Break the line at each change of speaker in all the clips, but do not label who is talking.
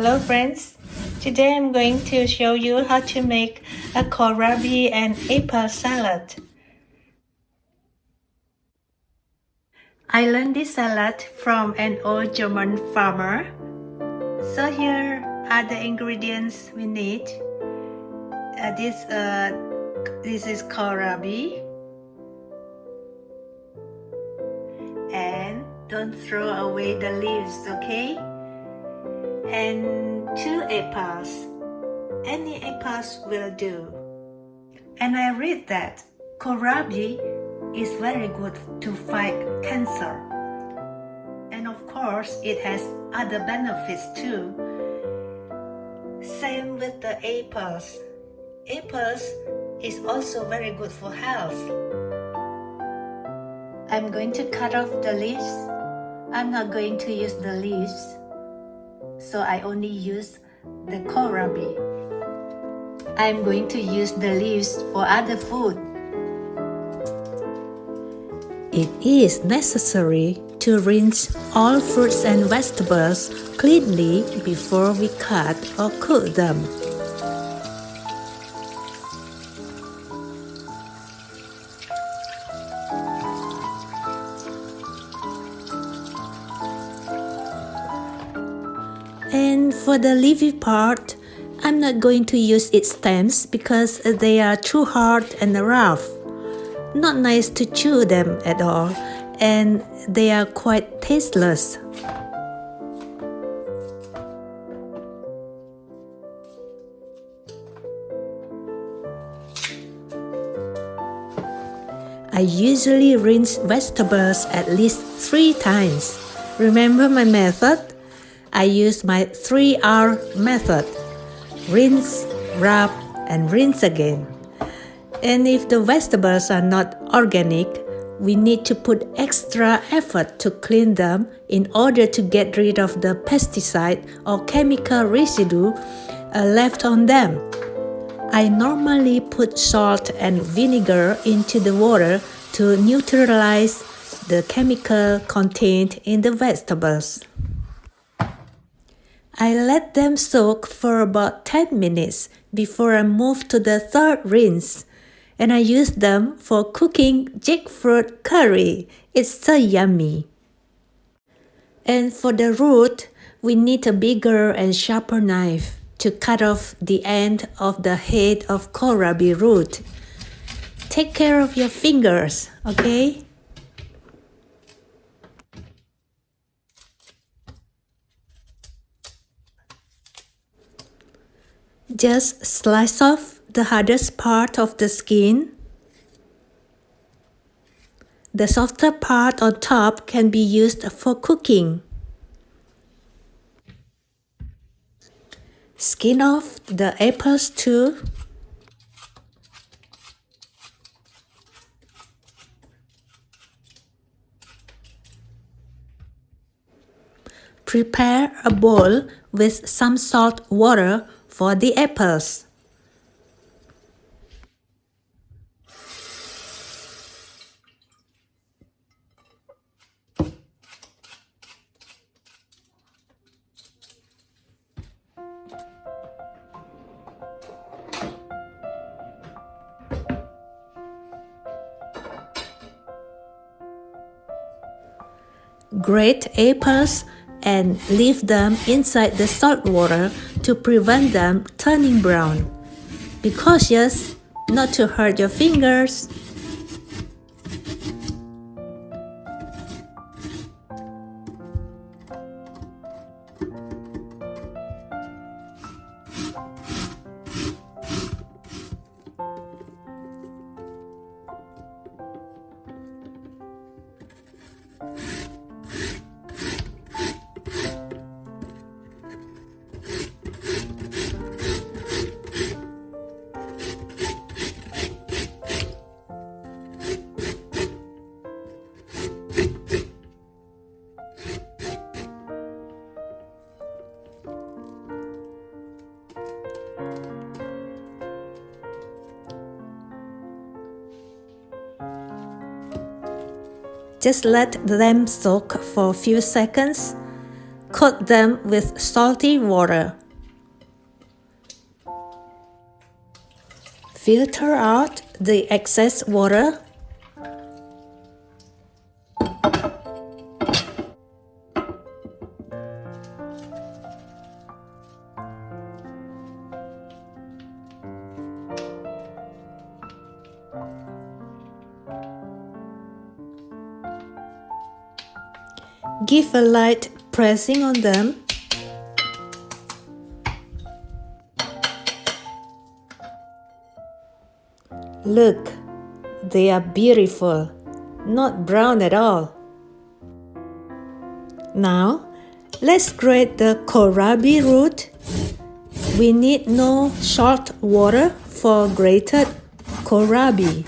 Hello friends, today I'm going to show you how to make a kohlrabi and apple salad. I learned this salad from an old German farmer. So here are the ingredients we need. This is kohlrabi, and don't throw away the leaves, okay? And 2 apples. Any apples will do. And I read that kohlrabi is very good to fight cancer. And of course, it has other benefits too. Same with the apples. Apples is also very good for health. I'm going to cut off the leaves. I'm not going to use the leaves, so I only use the kohlrabi. I'm going to use the leaves for other food. It is necessary to rinse all fruits and vegetables cleanly before we cut or cook them. And for the leafy part, I'm not going to use its stems because they are too hard and rough. Not nice to chew them at all, and they are quite tasteless. I usually rinse vegetables at least 3 times. Remember my method? I use my 3R method. Rinse, rub, and rinse again. And if the vegetables are not organic, we need to put extra effort to clean them in order to get rid of the pesticide or chemical residue left on them. I normally put salt and vinegar into the water to neutralize the chemical contained in the vegetables. I let them soak for about 10 minutes before I move to the 3rd rinse, and I use them for cooking jackfruit curry. It's so yummy. And for the root, we need a bigger and sharper knife to cut off the end of the head of kohlrabi root. Take care of your fingers, okay? Just slice off the hardest part of the skin. The softer part on top can be used for cooking. Skin off the apples too. Prepare a bowl with some salt water for the apples. Grate apples and leave them inside the salt water to prevent them turning brown. Be cautious not to hurt your fingers. Just let them soak for a few seconds. Coat them with salty water. Filter out the excess water. Give a light pressing on them. Look, they are beautiful, not brown at all. Now, let's grate the kohlrabi root. We need no salt water for grated kohlrabi.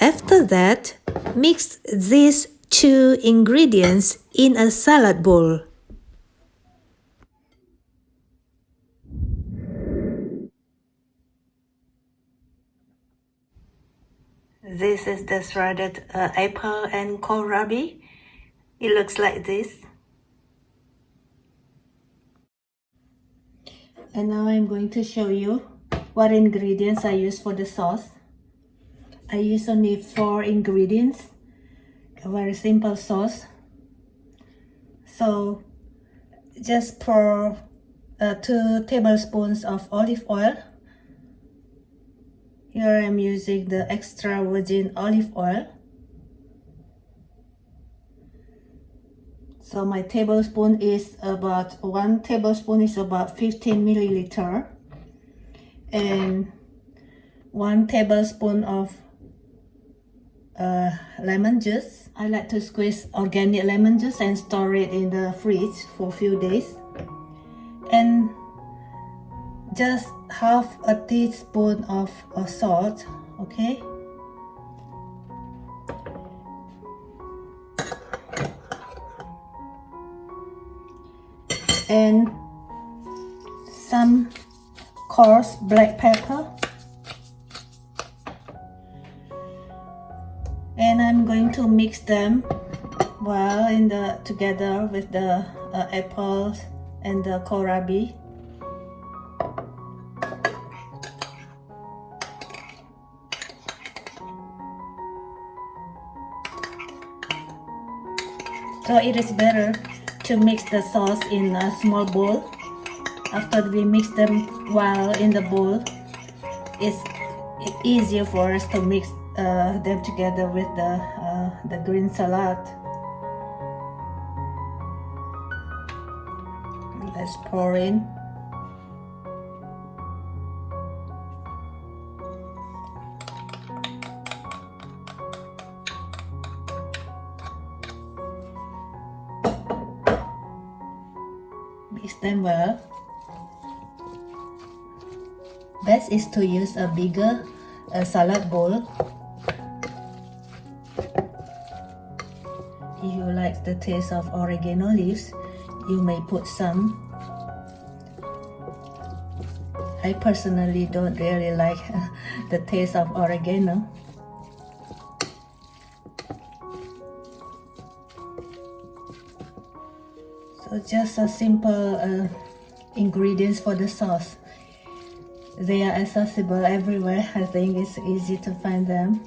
After that, mix these two ingredients in a salad bowl. This is the shredded apple and kohlrabi. It looks like this. And now I'm going to show you what ingredients I use for the sauce. I use only 4 ingredients, a very simple sauce. So just pour 2 tablespoons of olive oil. Here I'm using the extra virgin olive oil. So my tablespoon is about 1 tablespoon is about 15 milliliter, and 1 tablespoon of lemon juice. I like to squeeze organic lemon juice and store it in the fridge for a few days. And just half a teaspoon of salt, okay? And some coarse black pepper. And I'm going to mix them well together with the apples and the kohlrabi. So it is better to mix the sauce in a small bowl. After we mix them well in the bowl, it's easier for us to mix them together with the green salad. Let's pour in. Mix them well. Best is to use a bigger salad bowl. If you like the taste of oregano leaves, you may put some. I personally don't really like the taste of oregano. So just a simple ingredients for the sauce. They are accessible everywhere. I think it's easy to find them.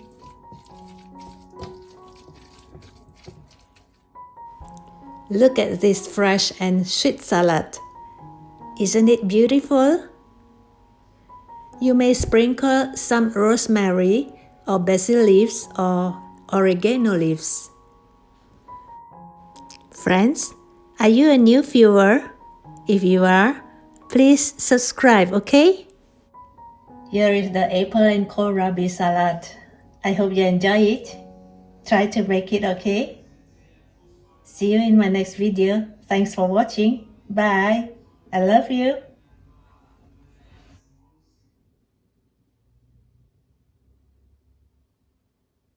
Look at this fresh and sweet salad. Isn't it beautiful? You may sprinkle some rosemary or basil leaves or oregano leaves. Friends, are you a new viewer? If you are, please subscribe, okay? Here is the apple and kohlrabi salad. I hope you enjoy it. Try to make it, okay? See you in my next video. Thanks for watching. Bye. I love you.